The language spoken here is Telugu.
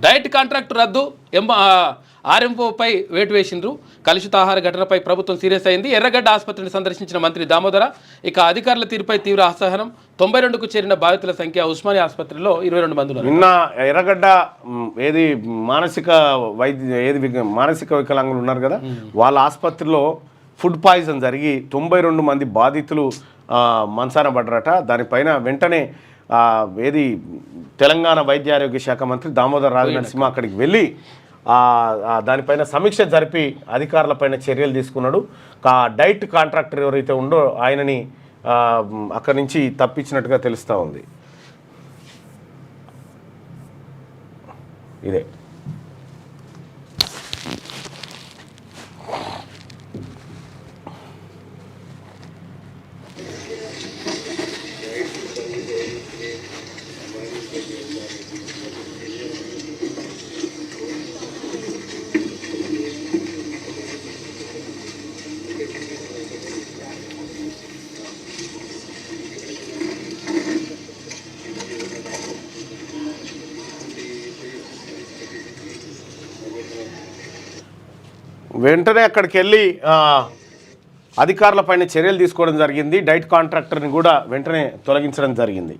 డైట్ కాంట్రాక్ట్ రద్దు ఆర్ఎంఓపై వేటు వేసిండ్రు. కలుషితాహార ఘటనపై ప్రభుత్వం సీరియస్ అయింది. ఎర్రగడ్డ ఆసుపత్రిని సందర్శించిన మంత్రి దామోదర. ఇక అధికారుల తీరుపై తీవ్ర అసహనం. 92కు చేరిన బాధితుల సంఖ్య ఉస్మానియా ఆసుపత్రిలో 22 మంది. నిన్న ఎర్రగడ్డ ఏది మానసిక వికలాంగులు ఉన్నారు కదా, వాళ్ళ ఆసుపత్రిలో ఫుడ్ పాయిజన్ జరిగి 92 మంది బాధితులు మంచాన పడ్డరట. దానిపైన వెంటనే తెలంగాణ వైద్య ఆరోగ్య శాఖ మంత్రి దామోదర్ రాజనరసింహ అక్కడికి వెళ్ళి దానిపైన సమీక్ష జరిపి అధికారులపైన చర్యలు తీసుకున్నాడు. డైట్ కాంట్రాక్టర్ ఎవరైతే ఉందో ఆయనని అక్కడి నుంచి తప్పించినట్టుగా తెలుస్తూ ఉంది. ఇదే వెంటనే అక్కడికి వెళ్ళి అధికారులపైన చర్యలు తీసుకోవడం జరిగింది. డైట్ కాంట్రాక్టర్ని కూడా వెంటనే తొలగించడం జరిగింది.